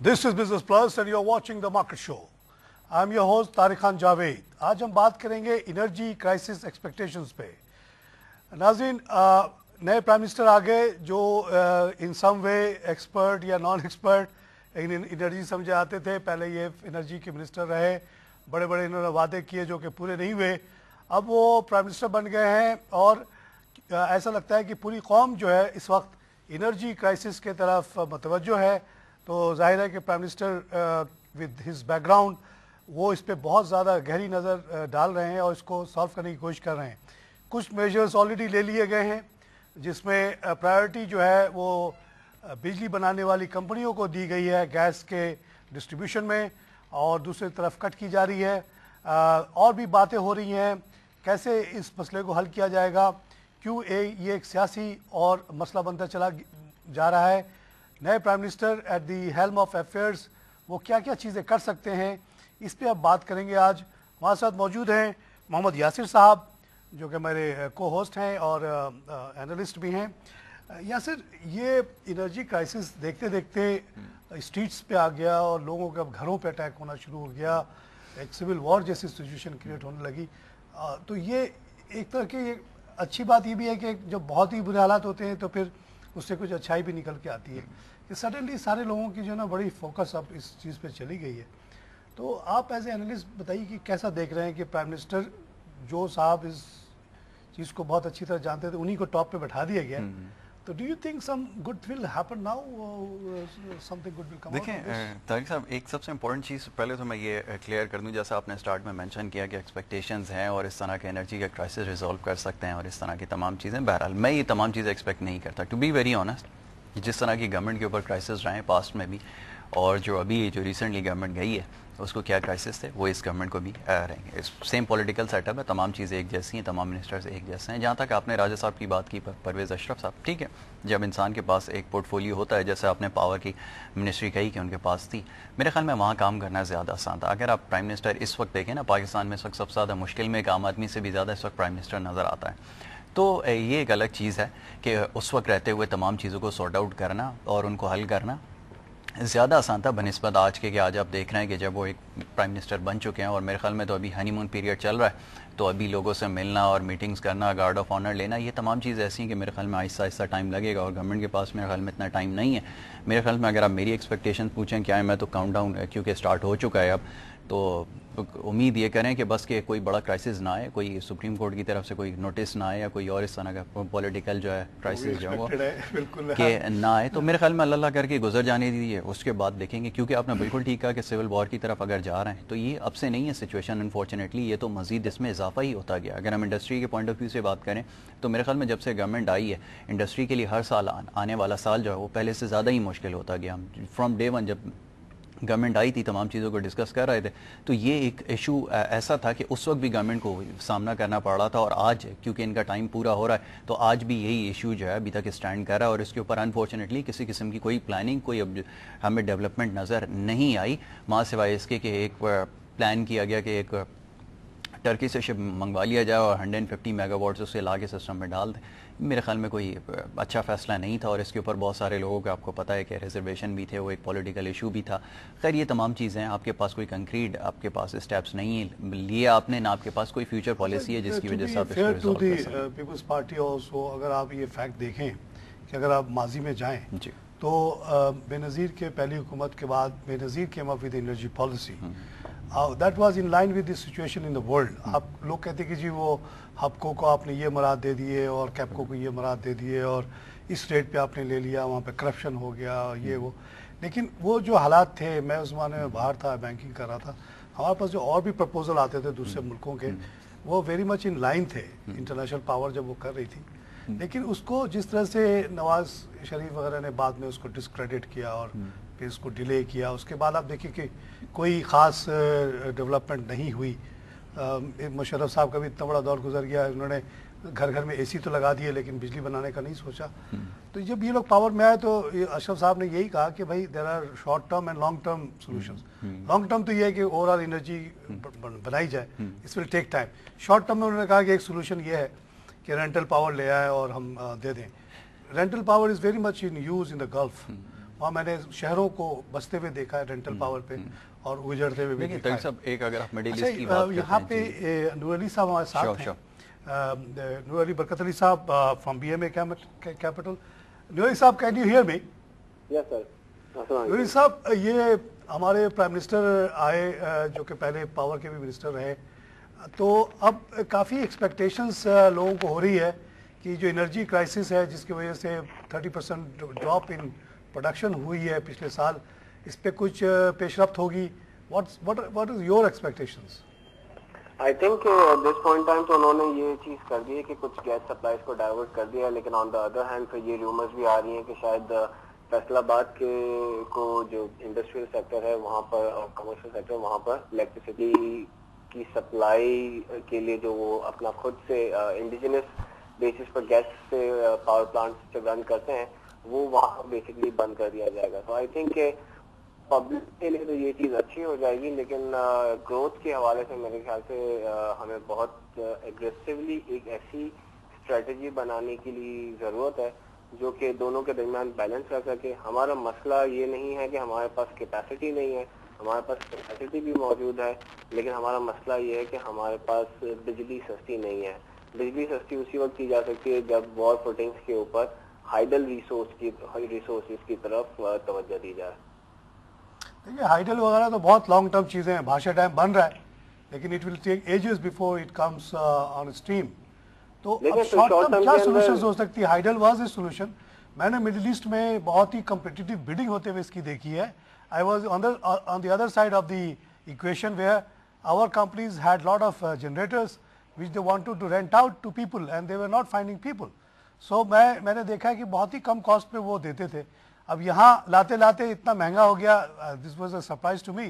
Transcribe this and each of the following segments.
This is Business Plus and you're watching the Market Show. I'm your host Tariq Khan Javed. आज हम बात करेंगे energy crisis expectations पे. नाज़रीन, नए प्राइम मिनिस्टर आ गए जो इन सम वे एक्सपर्ट या नॉन एक्सपर्ट एनर्जी समझे आते थे. पहले ये एनर्जी के मिनिस्टर रहे, बड़े बड़े इन्होंने वादे किए जो कि पूरे नहीं हुए. अब वो प्राइम मिनिस्टर बन गए हैं और ऐसा लगता है कि पूरी कौम जो है इस वक्त एनर्जी क्राइसिस के तरफ मतवज्जो है. तो जाहिर है कि prime minister with his background वो इस पे बहुत ज़्यादा गहरी नज़र डाल रहे हैं और इसको सॉल्व करने की कोशिश कर रहे हैं. कुछ मेजर्स ऑलरेडी ले लिए गए हैं जिसमें प्रायोरिटी जो है वो बिजली बनाने वाली कंपनियों को दी गई है गैस के डिस्ट्रीब्यूशन में, और दूसरी तरफ कट की जा रही है. और भी बातें हो रही हैं कैसे इस मसले को हल किया जाएगा. क्यों ये एक सियासी और मसला बनता चला जा रहा है. नए prime minister at the helm of affairs वो क्या क्या चीज़ें कर सकते हैं, इस पे अब बात करेंगे. आज हमारे साथ मौजूद हैं मोहम्मद यासिर साहब जो कि मेरे को होस्ट हैं और एनालिस्ट भी हैं. यासिर, ये एनर्जी क्राइसिस देखते देखते स्ट्रीट्स पे आ गया और लोगों के अब घरों पे अटैक होना शुरू हो गया. एक सिविल वॉर जैसी सिचुएशन क्रिएट होने लगी. तो ये एक तरह की अच्छी बात ये भी है कि जब बहुत ही बुरे हालात होते हैं तो फिर उससे कुछ अच्छाई भी निकल के आती है कि सडनली सारे लोगों की जो है ना बड़ी फोकस अब इस चीज़ पे चली गई है. तो आप एज ए एनालिस्ट बताइए कि कैसा देख रहे हैं कि प्राइम मिनिस्टर जो साहब इस चीज़ को बहुत अच्छी तरह जानते थे उन्हीं को टॉप पे बैठा दिया गया. तो do you think some good will happen now, something good will come out? देखें तारिक साहब, एक सबसे इम्पोर्टेंट चीज़ पहले तो मैं ये क्लियर कर दूं, जैसा आपने स्टार्ट में मेंशन किया कि एक्सपेक्टेशंस हैं और इस तरह के एनर्जी का क्राइसिस रिजॉल्व कर सकते हैं और इस तरह की तमाम चीज़ें. बहरहाल मैं ये तमाम चीज़ें एक्सपेक्ट नहीं करता. टू बी वेरी ऑनेस्ट, जिस तरह की गवर्नमेंट के ऊपर क्राइसिस रहे हैं पास्ट में भी और जो अभी जो रिसेंटली गवर्नमेंट गई है उसको क्या क्राइसिस थे वो इस गवर्नमेंट को भी रहेंगे. सेम पॉलिटिकल सेटअप है, तमाम चीज़ें एक जैसी हैं, तमाम मिनिस्टर्स एक जैसे हैं. जहाँ तक आपने राजा साहब की बात की, परवेज़ अशरफ साहब, ठीक है, जब इंसान के पास एक पोर्टफोलियो होता है, जैसे आपने पावर की मिनिस्ट्री कही कि उनके पास थी, मेरे ख्याल में वहाँ काम करना ज़्यादा आसान था. अगर आप प्राइम मिनिस्टर इस वक्त देखें ना, पाकिस्तान में इस वक्त सबसे ज़्यादा मुश्किल में एक आम आदमी से भी ज़्यादा इस वक्त प्राइम मिनिस्टर नज़र आता है. तो ये एक अलग चीज़ है कि उस वक्त रहते हुए तमाम चीज़ों को सॉर्ट आउट करना और उनको हल करना ज़्यादा आसान था बनिस्बत आज के कि आज आप देख रहे हैं कि जब वो एक प्राइम मिनिस्टर बन चुके हैं और मेरे ख्याल में तो अभी हनीमून पीरियड चल रहा है, तो अभी लोगों से मिलना और मीटिंग्स करना, गार्ड ऑफ ऑनर लेना, ये तमाम चीज़ ऐसी हैं कि मेरे ख्याल में आहिस्ता आहिस्ता टाइम लगेगा और गवर्नमेंट के पास मेरे ख्याल में इतना टाइम नहीं है. मेरे ख्याल में अगर आप मेरी एक्सपेक्टेशन पूछें क्या है, मैं तो काउंट डाउन क्योंकि स्टार्ट हो चुका है अब, तो उम्मीद ये करें कि बस कि कोई बड़ा क्राइसिस ना आए, कोई सुप्रीम कोर्ट की तरफ से कोई नोटिस ना आए या कोई और इस तरह का पॉलिटिकल जो है क्राइसिस जो है कि ना आए. तो मेरे ख्याल में अल्लाह करके गुजर जाने दीजिए, उसके बाद देखेंगे. क्योंकि आपने बिल्कुल ठीक कहा कि सिविल वॉर की तरफ अगर जा रहे हैं तो ये अब से नहीं है सिचुएशन, अनफॉर्चुनेटली ये तो मज़ीद इसमें इजाफा ही होता गया. अगर हम इंडस्ट्री के पॉइंट ऑफ व्यू से बात करें तो मेरे ख्याल में जब से गवर्नमेंट आई है इंडस्ट्री के लिए हर साल आने वाला साल जो है वो पहले से ज़्यादा ही मुश्किल होता गया. फ्रॉम डे वन जब गवर्नमेंट आई थी तमाम चीज़ों को डिस्कस कर रहे थे, तो ये एक इशू ऐसा था कि उस वक्त भी गवर्नमेंट को सामना करना पड़ रहा था. और आज क्योंकि इनका टाइम पूरा हो रहा है तो आज भी यही इशू जो है अभी तक स्टैंड कर रहा है और इसके ऊपर अनफॉर्चुनेटली किसी किस्म की कोई प्लानिंग, कोई हमें डेवलपमेंट नज़र नहीं आई, माँ सिवाय इसके कि एक प्लान किया गया कि एक टर्की से शिप मंगवा लिया जाए और 150 मेगावाट्स उससे ला के सिस्टम में डाल दें. मेरे ख्याल में कोई अच्छा फैसला नहीं था और इसके ऊपर बहुत सारे लोगों को आपको पता है कि रिजर्वेशन भी थे, वो एक पॉलिटिकल इशू भी था. खैर ये तमाम चीज़ें हैं, आपके पास कोई कंक्रीट आपके पास स्टेप्स नहीं है लिए आपने, ना आपके पास कोई फ्यूचर पॉलिसी है जिसकी वजह से आप इसको रिजॉल्व कर सकें. पीपल्स पार्टी ऑल्सो, अगर आप ये फैक्ट देखें कि अगर आप माजी में जाएँ जी तो बेनज़ीर के पहली हुकूमत के बाद Benazir came up with energy policy that was in line with this situation in the world. आप लोग कहते कि जी वो हबको को आपने ये मराद दे दिए और कैपको को ये मराद दे दिए और इस रेट पे आपने ले लिया, वहाँ पे करप्शन हो गया ये वो. लेकिन वो जो हालात थे, मैं उस ज़माने में बाहर था, बैंकिंग कर रहा था, हमारे पास जो और भी प्रपोजल आते थे दूसरे मुल्कों के वो वेरी मच इन लाइन थे इंटरनेशनल पावर जब वो कर रही थी. लेकिन उसको जिस तरह से नवाज शरीफ वगैरह ने बाद में उसको डिस्क्रेडिट किया और फिर उसको डिले किया, उसके बाद आप देखिए कि कोई ख़ास डेवलपमेंट नहीं हुई. मुशर्रफ साहब का भी इतना बड़ा दौर गुजर गया, उन्होंने घर घर में एसी तो लगा दिए लेकिन बिजली बनाने का नहीं सोचा. तो जब ये लोग पावर में आए तो अशरफ साहब ने यही कहा कि भाई there are short term and long term solutions. Long term तो ये है कि ओवरऑल एनर्जी बनाई जाए, इस will take time. Short term में उन्होंने कहा कि एक सोल्यूशन ये है कि रेंटल पावर ले आए और हम दे दें. Rental power is very much in use in the gulf. वहाँ मैंने शहरों को बसते हुए देखा है रेंटल पावर पे और गुजरते हुए भी देखिए देखा है। सब एक अगर आप मिडिल अच्छा, ईस्ट की बात करते हैं यहाँ पे नूर अली साहब हमारे साथ Sure, हैं। sure. नूर अली बरकत अली साहब from BMA capital. Noor Ali साहब, can you hear me? Yes sir. Noor Ali साहब, ये हमारे प्राइम मिनिस्टर आए जो कि पहले पावर के भी मिनिस्टर रहे, तो अब काफ़ी एक्सपेक्टेशंस लोगों को हो रही है कि जो एनर्जी क्राइसिस है जिसकी वजह से 30% ड्रॉप इन प्रोडक्शन हुई है पिछले साल, इस पे कुछ पेशरफ्त होगी। What is your expectations? I think this point time तो उन्होंने ये चीज कर दी है कि कुछ गैस सप्लाईज को डाइवर्ट कर दिया है, लेकिन ऑन द अदर हैंड फिर ये रूमर्स भी आ रही हैं कि शायद फैसलाबाद के को जो इंडस्ट्रियल सेक्टर है वहाँ पर और कमर्शियल सेक्टर वहाँ पर इलेक्ट्रिसिटी की सप्लाई के लिए जो वो अपना खुद से इंडिजिनस बेसिस पर गैस से पावर प्लांट रन करते हैं वो वहाँ बेसिकली बंद कर दिया जाएगा। तो आई थिंक पब्लिक के लिए तो ये चीज अच्छी हो जाएगी, लेकिन ग्रोथ के हवाले से मेरे ख्याल से हमें बहुत एग्रेसिवली एक ऐसी स्ट्रेटजी बनाने की लिए जरूरत है जो कि दोनों के दरमियान बैलेंस कर सके। हमारा मसला ये नहीं है कि हमारे पास कैपेसिटी नहीं है, हमारे पास कैपेसिटी भी मौजूद है, लेकिन हमारा मसला ये है कि हमारे पास बिजली सस्ती नहीं है। बिजली सस्ती उसी वक्त की जा सकती है जब वॉर फुटिंग्स के ऊपर हाइडल रिसोर्सेज की तरफ तवज्जो दी जाए। देखिए, हाइडल वगैरह तो बहुत लॉन्ग टर्म चीज़ें हैं, भाषा डैम बन रहा है लेकिन it will take ages before it comes on stream. तो अब शॉर्ट टर्म क्या सोल्यूशन हो सकती है? Hydel was a solution. मैंने मिडिल ईस्ट में बहुत ही कम्पिटिटिव बिडिंग होते हुए इसकी देखी है। I was on the other side of the equation where our companies had lot of generators which they wanted to rent out to people and they were not finding people. So मैंने देखा है कि बहुत ही कम cost पे वो देते थे। अब यहाँ लाते लाते इतना महंगा हो गया, this was a surprise to me.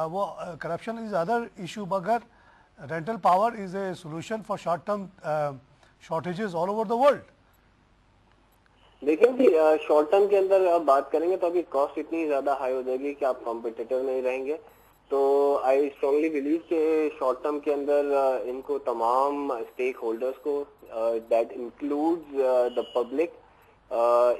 वो करप्शन इज अदर इशू, मगर rental power is a solution for short term shortages all over the world. देखिए जी, शॉर्ट टर्म के अंदर आप बात करेंगे तो अभी कॉस्ट इतनी ज्यादा हाई हो जाएगी कि आप कॉम्पिटिटर नहीं रहेंगे। तो आई स्ट्रांगली बिलीव कि शॉर्ट टर्म के अंदर इनको तमाम स्टेक होल्डर्स को दैट इंक्लूड्स द पब्लिक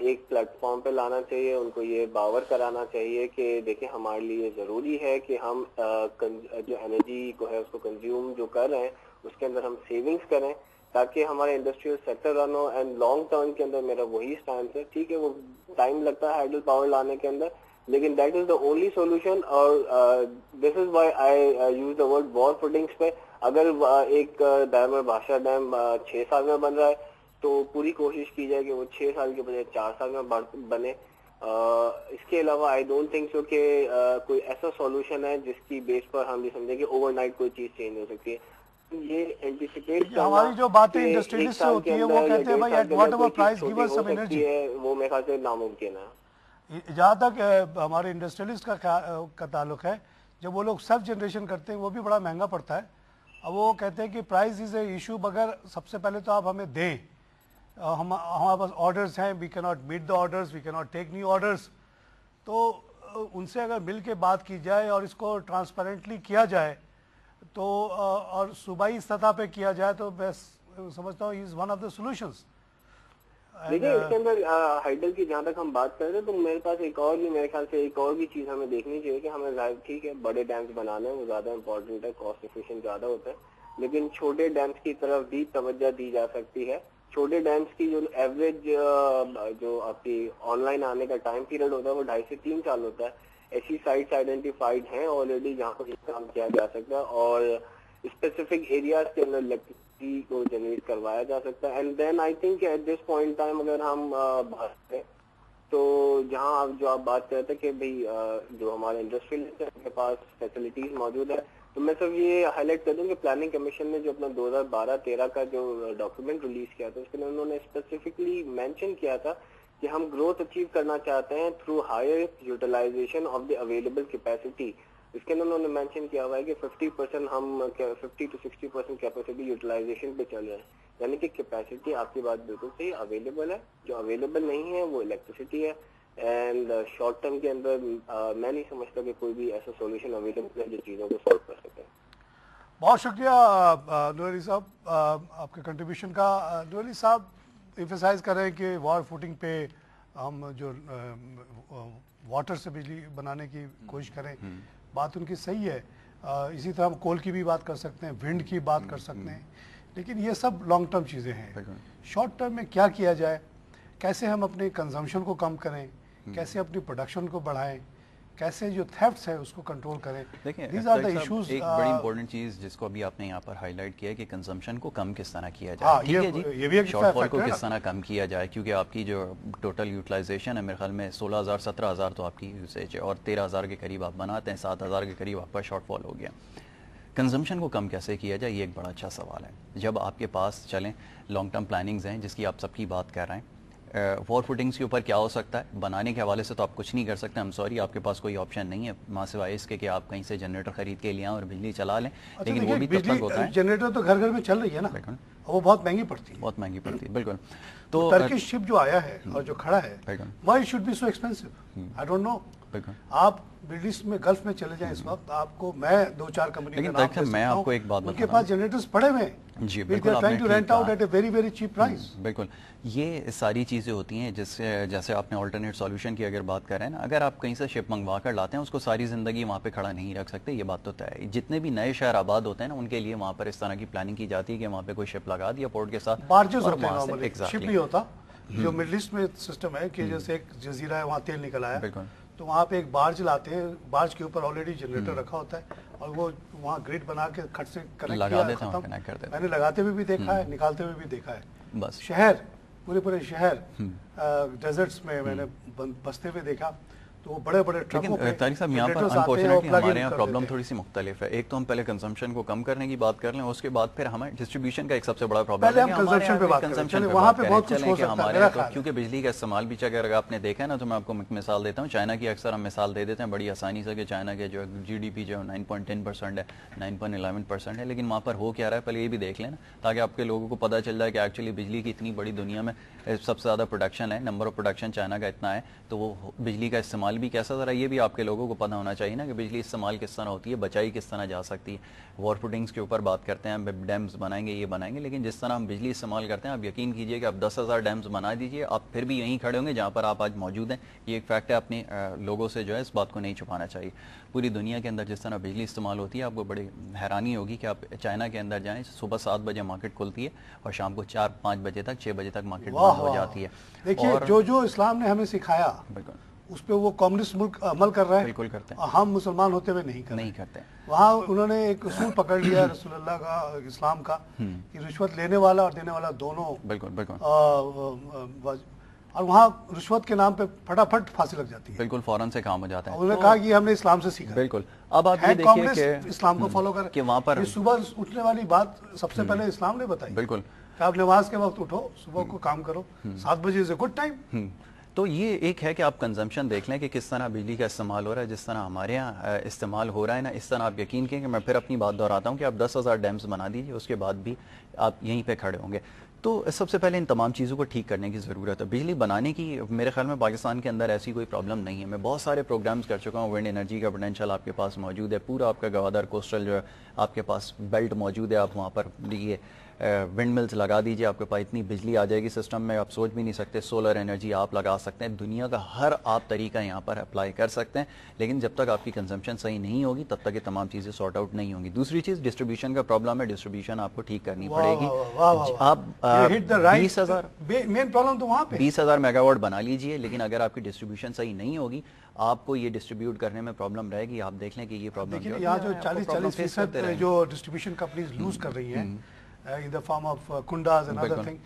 एक प्लेटफॉर्म पे लाना चाहिए। उनको ये बावर कराना चाहिए कि देखिए हमारे लिए जरूरी है कि हम जो एनर्जी को है उसको कंज्यूम जो कर रहे हैं उसके अंदर हम सेविंग्स करें ताकि हमारा इंडस्ट्रियल सेक्टर रन हो। एंड लॉन्ग टर्म के अंदर मेरा वही स्टैंड है। ठीक है, वो टाइम लगता है हाइडल पावर लाने के अंदर, लेकिन that is the only solution. और this is why I use the word war footings पे। अगर एक डायमर भाषा डैम 6 साल में बन रहा है तो पूरी कोशिश की जाए कि वो 6 साल के बजाय 4 साल में बने। इसके अलावा आई डोंट थिंक सो कि कोई ऐसा सॉल्यूशन है जिसकी बेस पर हम ये समझें कि ओवरनाइट कोई चीज चेंज हो सकती है। ये एंटिसिपेट हमारी जो बातें इंडस्ट्रियलिस्ट से होती है वो कहते हैं भाई at whatever price give us some energy है, वो मेरे ख्याल से नामुमकिन है। जहाँ तक हमारे इंडस्ट्रियलिस्ट का ताल्लुक है, जब वो लोग सेल्फ जनरेशन करते हैं वो भी बड़ा महंगा पड़ता है। अब वो कहते हैं कि प्राइस इज ए इशू, मगर सबसे पहले तो आप हमें दें। हमारे पास ऑर्डर्स हैं, we can not meet the orders, we can not take new orders. तो उनसे अगर मिल के बात की जाए और इसको ट्रांसपेरेंटली किया जाए तो और सूबाई सतह पे किया जाए तो मैं समझता हूँ is one of the solutions. देखिए इसके अंदर हाइडल की जहाँ तक हम बात कर रहे हैं तो मेरे पास एक और भी मेरे ख्याल से एक और भी चीज हमें देखनी चाहिए कि हमें ठीक है बड़े डैम्स बनाने हैं, वो ज्यादा इंपॉर्टेंट है, कॉस्ट एफिशिएंट ज्यादा होता है, लेकिन छोटे डैम्स की तरफ भी तवज्जो दी जा सकती है। छोटे डैम्स की जो एवरेज जो आपकी ऑनलाइन आने का टाइम पीरियड होता है वो 2.5 से 3 साल होता है। ऐसी साइट्स आइडेंटिफाइड हैं ऑलरेडी जहाँ पर काम किया जा सकता है और स्पेसिफिक एरियाज के अंदर इलेक्ट्रिसिटी को जनरेट करवाया जा सकता है। And then I think at this point time अगर हम बात करें तो जहाँ जो आप बात करते हैं कि भाई जो हमारे इंडस्ट्रियलिस्ट है उनके पास फैसिलिटीज मौजूद है, तो मैं सिर्फ ये हाईलाइट कर दूं कि प्लानिंग कमीशन ने जो अपना 2012-13 का जो डॉक्यूमेंट रिलीज किया था उसके अंदर उन्होंने स्पेसिफिकली मेंशन किया था कि हम ग्रोथ अचीव करना चाहते हैं through higher utilisation of the available capacity. इसके अंदर उन्होंने मेंशन किया हुआ है कि 50% हम 50 to 60% कैपेसिटी यूटिलाइजेशन पे चल रहे हैं, यानी कि कैपेसिटी आपकी बात बिल्कुल सही अवेलेबल है, जो अवेलेबल नहीं है वो इलेक्ट्रिसिटी है। एंड शॉर्ट टर्म के अंदर मैं नहीं समझता कि कोई भी ऐसा सॉल्यूशन अवेलेबल है जो चीज़ों को सॉल्व कर सके। बहुत शुक्रिया नूर अली साहब आपके कंट्रीब्यूशन का। नूर अली साहब एम्फेसाइज कर रहे हैं कि वॉर फुटिंग पे ہم جو واٹر سے بجلی بنانے کی کوشش کریں، بات ان کی صحیح ہے. اسی طرح ہم کول کی بھی بات کر سکتے ہیں، ونڈ کی بات کر سکتے ہیں، لیکن یہ سب لانگ ٹرم چیزیں ہیں. شارٹ ٹرم میں کیا کیا جائے، کیسے ہم اپنے کنزمپشن کو کم کریں، کیسے اپنی پروڈکشن کو بڑھائیں، کیسے جو تھیفٹس ہے اس کو کنٹرول کریں. دیکھیں دیز آر دا ایشوز. ایک بڑی امپورٹنٹ چیز جس کو ابھی آپ نے یہاں پر ہائی لائٹ کیا ہے کہ کنزمپشن کو کم کس طرح کیا جائے. ٹھیک ہے جی، شارٹ فال کو کس طرح کم کیا جائے، کیونکہ آپ کی جو ٹوٹل یوٹیلائزیشن ہے میرے خیال میں 16,000 17,000 تو آپ کی یوزیج ہے، اور 13,000 کے قریب آپ بناتے ہیں، 7,000 کے قریب آپ کا شارٹ فال ہو گیا. کنزمپشن کو کم کیسے کیا جائے، یہ ایک بڑا اچھا سوال ہے. جب آپ کے پاس چلیں لانگ ٹرم پلاننگز ہیں جس کی آپ سب کی بات کر رہے ہیں، وار فوٹنگس کے اوپر کیا ہو سکتا ہے، بنانے کے حوالے سے تو آپ کچھ نہیں کر سکتے. سوری، آپ کے پاس کوئی آپشن نہیں ہے ماں سوائے اس کے کہ آپ کہیں سے جنریٹر خرید کے لے آئیں اور بجلی چلا لیں. لیکن وہ بھی تب تک ہوتا ہے، جنریٹر تو گھر گھر میں چل رہی ہے نا، وہ بہت مہنگی پڑتی ہے، بہت مہنگی پڑتی ہے. بالکل. تو ٹرکش شپ جو آیا ہے اور جو کھڑا ہے، why should be so expensive? I don't know. آپ مڈل ایسٹ میں گلف میں چلے جائیں اس وقت، آپ کو میں 2-4 کمپنی کا نام دے میں آپ کو ایک بات ان کے پاس جنریٹرز پڑے ہوئے ہیں. جی بالکل، چیپ پرائس. بالکل، یہ ساری چیزیں ہوتی ہیں جیسے آپ نے آلٹرنیٹ سولوشن کی اگر بات کریں نا، اگر آپ کہیں سے شپ منگوا کر لاتے ہیں اس کو ساری زندگی وہاں پہ کھڑا نہیں رکھ سکتے، یہ بات تو طے ہے. جتنے بھی نئے شہر آباد ہوتے ہیں نا، ان کے لیے وہاں پر اس طرح کی پلاننگ کی جاتی ہے کہ وہاں پہ کوئی شپ لگا دیا پورٹ کے ساتھ، بارجز ہوتے ہیں نارملی، شپ نہیں ہوتا. جو مڈل ایسٹ میں سسٹم ہے کہ جیسے ایک جزیرہ ہے، وہاں تیل نکل آیا، تو وہاں پہ ایک بارج لاتے ہیں، بارج کے اوپر آلریڈی جنریٹر رکھا ہوتا ہے اور وہ وہاں گریڈ بنا کے کھٹ سے کنیکٹ کیا، ختم. میں نے لگاتے ہوئے بھی دیکھا ہے، نکالتے ہوئے بھی دیکھا ہے. بس شہر، پورے شہر ڈیزرٹس میں نے بستے ہوئے دیکھا، تو وہ بڑے بڑے ٹرکوں پہ. طارق صاحب، یہاں پر انفارچونیٹلی ہمارے یہاں پرابلم تھوڑی سی مختلف ہے. ایک تو ہم پہلے کنزمپشن کو کم کرنے کی بات کر لیں، اس کے بعد پھر ہمیں ڈسٹریبیوشن کا ایک سب سے بڑا پرابلم ہے. پہلے ہم کنزمپشن پہ بات کریں، وہاں پہ بہت کچھ ہو سکتا ہے میرا خیال ہے. کیونکہ بجلی کا استعمال بھی اگر آپ نے دیکھا ہے نا، تو میں آپ کو مثال دیتا ہوں. چائنا کی اکثر ہم مثال دے دیتے ہیں بڑی آسانی سے کہ چائنا کے جو جی ڈی پی جو 9.10% ہے، 9.11% ہے، لیکن وہاں پر ہو کیا رہا ہے پہلے یہ بھی دیکھ لیں نا، تاکہ آپ کے لوگوں کو پتہ چل جائے کہ ایکچولی بجلی کی اتنی بڑی دنیا میں سب سے زیادہ پروڈکشن ہے، نمبر آف پروڈکشن چائنا کا اتنا ہے، تو وہ بجلی کا استعمال بھی کیسا، ذرا یہ بھی آپ کے لوگوں کو پتہ ہونا چاہیے نا کہ بجلی استعمال کس طرح ہوتی ہے، بچائی کس طرح جا سکتی ہے. وار فوٹنگس کے اوپر بات کرتے ہیں، ہم ڈیمز بنائیں گے، یہ بنائیں گے، لیکن جس طرح ہم بجلی استعمال کرتے ہیں، آپ یقین کیجئے کہ آپ 10,000 ڈیمز بنا دیجئے، آپ پھر بھی یہیں کھڑے ہوں گے جہاں پر آپ آج موجود ہیں. یہ ایک فیکٹ ہے، اپنے لوگوں سے جو ہے اس بات کو نہیں چھپانا چاہیے. پوری دنیا کے اندر جس طرح بجلی استعمال ہوتی ہے، آپ کو بڑی حیرانی ہوگی کہ آپ چائنا کے اندر جائیں، صبح 7 بجے مارکیٹ کھلتی ہے اور شام کو 4-5 بجے تک 6 بجے تک مارکیٹ بند ہو جاتی ہے. دیکھیے جو اسلام نے ہمیں سکھایا اس پہ وہ کمیونسٹ ملک عمل کر رہا ہے، بالکل کرتے ہیں. ہم مسلمان ہوتے ہوئے نہیں کرتے. وہاں انہوں نے ایک اصول پکڑ لیا رسول اللہ کا، اسلام کا، کہ رشوت لینے والا اور دینے والا دونوں، بالکل اور وہاں رشوت کے نام پہ پھٹافٹ پھانسی لگ جاتی ہے. بالکل فوراً سے کام ہو جاتا ہے. انہوں نے کہا کہ ہم نے اسلام سے سیکھا. بالکل. اب آپ یہ دیکھیے کہ اسلام کو فالو کر کہ وہاں پر صبح اٹھنے والی بات سب سے پہلے اسلام نے بتائی. بالکل. کہ آپ نماز کے وقت اٹھو، صبح کو کام کرو، 7 بجے از اے گڈ ٹائم. تو یہ ایک ہے کہ آپ کنزمپشن دیکھ لیں کہ کس طرح بجلی کا استعمال ہو رہا ہے. جس طرح ہمارے یہاں استعمال ہو رہا ہے نا، اس طرح آپ یقین کریں کہ میں پھر اپنی بات دہراتا ہوں کہ آپ 10,000 ڈیمز بنا دیجیے، اس کے بعد بھی آپ یہیں پہ کھڑے ہوں گے. تو سب سے پہلے ان تمام چیزوں کو ٹھیک کرنے کی ضرورت ہے. بجلی بنانے کی میرے خیال میں پاکستان کے اندر ایسی کوئی پرابلم نہیں ہے. میں بہت سارے پروگرامز کر چکا ہوں، ونڈ انرجی کا پوٹینشیل آپ کے پاس موجود ہے، پورا آپ کا گوادر کوسٹل جو ہے آپ کے پاس بیلٹ موجود ہے، آپ وہاں پر یہ ونڈ ملز لگا دیجئے، آپ کے پاس اتنی بجلی آ جائے گی سسٹم میں آپ سوچ بھی نہیں سکتے. سولر انرجی آپ لگا سکتے ہیں، دنیا کا ہر آپ طریقہ یہاں پر اپلائی کر سکتے ہیں، لیکن جب تک آپ کی کنزمپشن صحیح نہیں ہوگی تب تک یہ تمام چیزیں سارٹ آؤٹ نہیں ہوں گی. دوسری چیز ڈسٹریبیوشن کا پرابلم ہے، ڈسٹریبیوشن آپ کو ٹھیک کرنی پڑے گی. آپ 20,000 میگا واٹ بنا لیجئے، لیکن اگر آپ کی ڈسٹریبیوشن صحیح نہیں ہوگی آپ کو یہ ڈسٹریبیوٹ کرنے میں پرابلم رہے گی. آپ دیکھ لیں کہ یہ پرابلم یہاں جو 40% جو ڈسٹریبیوشن کمپنیز لوز کر رہی ہیں in the form of kundas and other thing,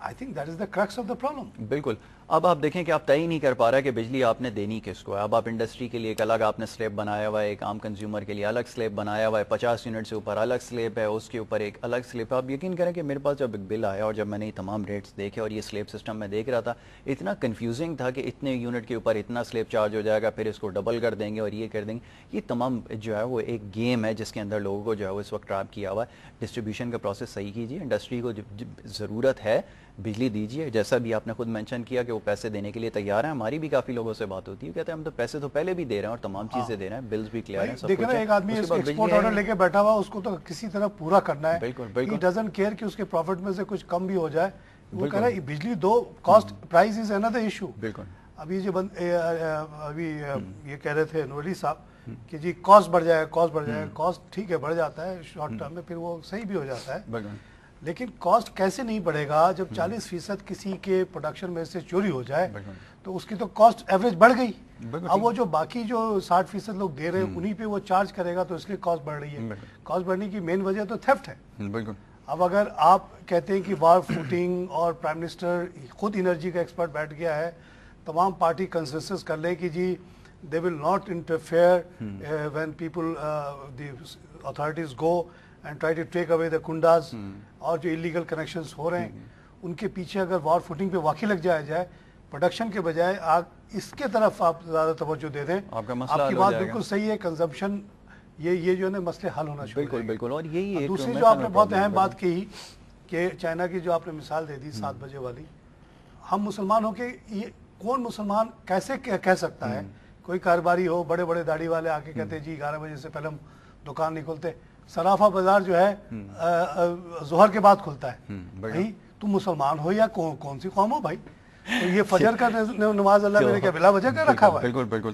I think that is the crux of the problem. بالکل. اب آپ دیکھیں کہ آپ طے ہی نہیں کر پا رہا کہ بجلی آپ نے دینی کس کو ہے. اب آپ انڈسٹری کے لیے ایک الگ آپ نے سلیب بنایا ہوا ہے، ایک عام کنزیومر کے لیے الگ سلیب بنایا ہوا ہے، 50 یونٹ سے اوپر الگ سلیب ہے، اس کے اوپر ایک الگ سلیب ہے. آپ یقین کریں کہ میرے پاس جب ایک بل آیا اور جب میں نے یہ تمام ریٹس دیکھے اور یہ سلیب سسٹم میں دیکھ رہا تھا، اتنا کنفیوزنگ تھا کہ اتنے یونٹ کے اوپر اتنا سلیب چارج ہو جائے گا، پھر اس کو ڈبل کر دیں گے اور یہ کر دیں گے. یہ تمام جو ہے وہ ایک گیم ہے جس کے اندر لوگوں کو جو ہے وہ اس وقت ٹریپ کیا ہوا ہے. ڈسٹریبیوشن کا پروسیس صحیح کیجیے، انڈسٹری کو ضرورت ہے بجلی دیجیے. جیسا بھی آپ نے خود مینشن کیا کہ وہ پیسے دینے کے لیے تیار ہیں. ہماری بھی کافی لوگوں سے بات ہوتی ہے، کہتے ہیں ہم تو پیسے تو پہلے بھی دے رہے ہیں اور تمام چیزیں دے رہے ہیں، بلز بھی کلیئر ہیں، سب کچھ ہے. ایک آدمی ایکسپورٹ آرڈر لے کے بیٹھا ہوا، اس کو تو کسی طرح پورا کرنا ہے. بالکل بالکل. ہی ڈزنٹ کیئر کہ اس کے پروفٹ میں سے کچھ کم بھی ہو جائے. वो कह रहा है बिजली दो, cost price is another issue. बिल्कुल। अभी अभी ये कह रहे थे नूरी साहब कि जी कॉस्ट बढ़ जाएगा, कॉस्ट बढ़ जाएगा। कॉस्ट ठीक है बढ़ जाता है शॉर्ट टर्म में, फिर वो सही भी हो जाता है, लेकिन कॉस्ट कैसे नहीं बढ़ेगा जब 40% किसी के प्रोडक्शन में से चोरी हो जाए तो उसकी तो कॉस्ट एवरेज बढ़ गई। अब वो जो बाकी जो 60% लोग दे रहे हैं उन्हीं पे वो चार्ज करेगा, तो इसलिए कॉस्ट बढ़ रही है। कॉस्ट बढ़ने की मेन वजह तो थेफ्ट है। बिल्कुल। अब अगर आप कहते हैं कि वॉर फूटिंग और प्राइम मिनिस्टर खुद एनर्जी का एक्सपर्ट बैठ गया है, तमाम पार्टी कंसेंसस कर ले कि जी they will not interfere when people the authorities go and try to take away the कुंडास, और जो इलीगल कनेक्शंस हो रहे हैं उनके पीछे अगर वॉर फुटिंग पे वाकई लग जाए प्रोडक्शन के बजाय आप इसके तरफ आप ज्यादा तवज्जो दे दें, आपकी बात बिल्कुल सही है। कंजम्पशन ये जो है ना मसले हल होना शुरू। बिल्कुल बिल्कुल। और यही दूसरी जो आपने बहुत अहम बात कही कि चाइना की जो आपने मिसाल दे दी 7 बजे वाली, हम मुसलमान हो के ये कौन मुसलमान कैसे कह सकता है? कोई कारोबारी हो, बड़े बड़े दाढ़ी वाले आके कहते हैं जी 11 बजे से पहले हम दुकान नहीं खोलते। सराफा बाजार जो है जोहर के बाद खुलता है। भाई तुम मुसलमान हो या कौन सी कौम हो भाई? तो ये फजर का नमाज अल्लाह ने क्या बिला वजह का रखा हुआ है? बिल्कुल बिल्कुल।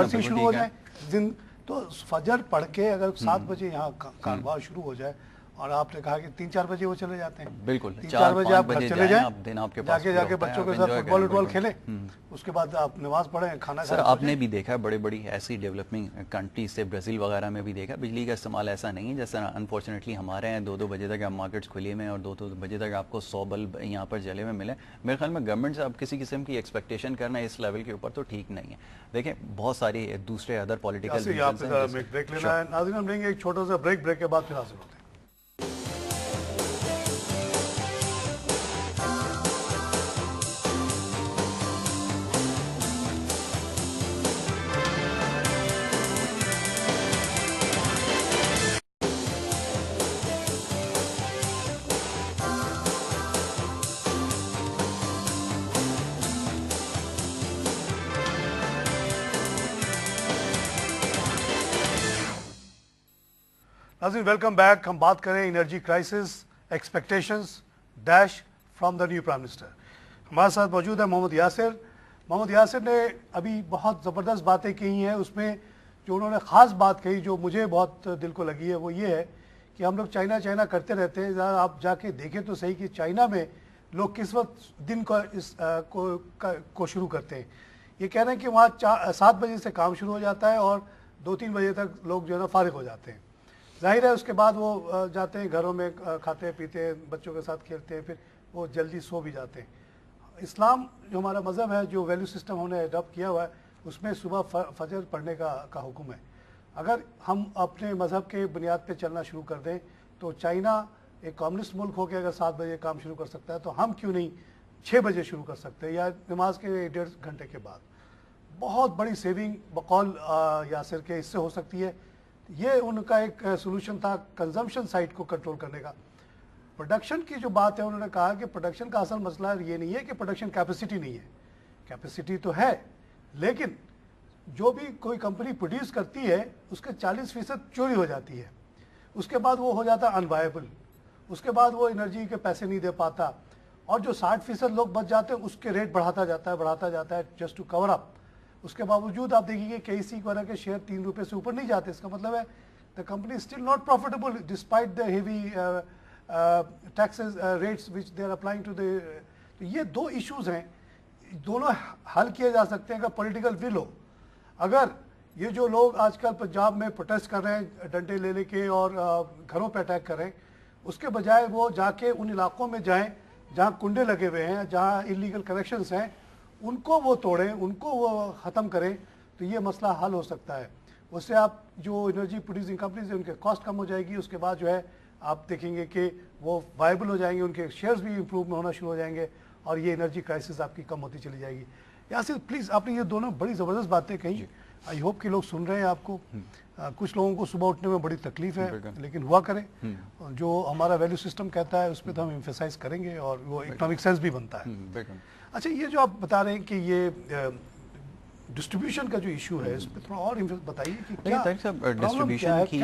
से शुरू हो जाए दिन तो फजर पढ़ के अगर 7 बजे यहाँ कारोबार शुरू हो जाए, और आपने कहा कि 3-4 बजे वो चले जाते हैं। बिल्कुल। 3-4 बजे आप घर चले जाएं, जाके होता है, बच्चों के आप साथ enjoy फुटबॉल करें, वुटबॉल बिल्कुल। खेलें, उसके बाद आप नमाज पढ़ें, खाना सर खाएं। आपने भी देखा है बड़ी बड़ी ऐसी डेवलपिंग कंट्रीज से, ब्राज़ील वगैरह में भी देखा बिजली का इस्तेमाल ऐसा नहीं है जैसे अनफॉर्चुनेटली हमारे हैं 2-2 बजे तक आप मार्केट्स खुले में और 2-2 बजे तक आपको 100 बल्ब यहाँ पर जले हुए मिले। मेरे ख्याल में गवर्नमेंट से अब किसी किस्म की एक्सपेक्टेशन करना इस लेवल के ऊपर तो ठीक नहीं है। देखें बहुत सारी दूसरे अदर पॉलिटिकल ब्रेक लेना है नाज़रीन, हम लेंगे एक छोटा सा ब्रेक के बाद फिर हाजिर होते हैं। नाज़रीन वेलकम बैक। हम बात करें energy crisis expectations dash from the new prime minister. हमारे साथ मौजूद है मोहम्मद यासिर। मोहम्मद यासिर ने अभी बहुत ज़बरदस्त बातें कही हैं, उसमें जो उन्होंने ख़ास बात कही जो मुझे बहुत दिल को लगी है वो ये है कि हम लोग चाइना करते रहते हैं। आप जाके देखें तो सही कि चाइना में लोग किस वक्त दिन को शुरू करते हैं। ये कह रहे हैं कि वहाँ 7 बजे से काम शुरू हो जाता है और 2-3 बजे तक लोग जो है ना फारिग हो जाते हैं। जाहिर है उसके बाद वो जाते हैं घरों में, खाते पीते हैं, बच्चों के साथ खेलते हैं, फिर वो जल्दी सो भी जाते हैं। इस्लाम जो हमारा मज़हब है, जो वैल्यू सिस्टम हमने अडॉप्ट किया हुआ है, उसमें सुबह फजर पढ़ने का हुक्म है। अगर हम अपने मज़हब के बुनियाद पे चलना शुरू कर दें तो चाइना एक कम्युनिस्ट मुल्क हो के अगर 7 बजे काम शुरू कर सकता है तो हम क्यों नहीं 6 बजे शुरू कर सकते हैं, या नमाज के 1.5 घंटे के बाद। बहुत बड़ी सेविंग बकौल यासिर के इससे हो सकती है। ये उनका एक सोल्यूशन था कंजम्पशन साइड को कंट्रोल करने का। प्रोडक्शन की जो बात है, उन्होंने कहा कि प्रोडक्शन का असल मसला ये नहीं है कि प्रोडक्शन कैपेसिटी नहीं है, कैपेसिटी तो है, लेकिन जो भी कोई कंपनी प्रोड्यूस करती है उसके 40% चोरी हो जाती है, उसके बाद वो हो जाता है अनवायबल, उसके बाद वो एनर्जी के पैसे नहीं दे पाता, और जो 60% लोग बच जाते हैं उसके रेट बढ़ाता जाता है जस्ट टू कवर अप। उसके बावजूद आप देखिए KC वगैरह के शेयर 3 रुपये से ऊपर नहीं जाते। इसका मतलब है the company still not profitable despite the heavy taxes rates which they are applying to the. तो ये 2 इश्यूज हैं, दोनों हल किए जा सकते हैं अगर पॉलिटिकल विल हो। अगर ये जो लोग आजकल पंजाब में प्रोटेस्ट कर रहे हैं डंडे ले लेके और घरों पर अटैक कर रहे हैं, उसके बजाय वो जाके उन इलाकों में जाएं जहाँ कुंडे लगे हुए हैं, जहाँ इलीगल कनेक्शंस हैं, उनको वो तोड़ें, उनको वो ख़त्म करें, तो ये मसला हल हो सकता है। उससे आप जो एनर्जी प्रोड्यूसिंग कंपनीज है उनके कॉस्ट कम हो जाएगी, उसके बाद जो है आप देखेंगे कि वो वायबल हो जाएंगे, उनके शेयर्स भी इंप्रूव होना शुरू हो जाएंगे और ये एनर्जी क्राइसिस आपकी कम होती चली जाएगी। यासिर प्लीज़, आपने ये दोनों बड़ी ज़बरदस्त बातें कही, आई होप कि लोग सुन रहे हैं आपको। कुछ लोगों को सुबह उठने में बड़ी तकलीफ है, लेकिन हुआ करे, जो हमारा वैल्यू सिस्टम कहता है उस पर तो हम एम्फेसाइज करेंगे और वो इकोनॉमिक सेंस भी बनता है। अच्छा, ये जो आप बता रहे हैं कि ये ڈسٹریبیوشن کا جو ایشو ہے اس پہ تھوڑا اور بتائیے کہ لیکن طارق صاحب ڈسٹریبیوشن کی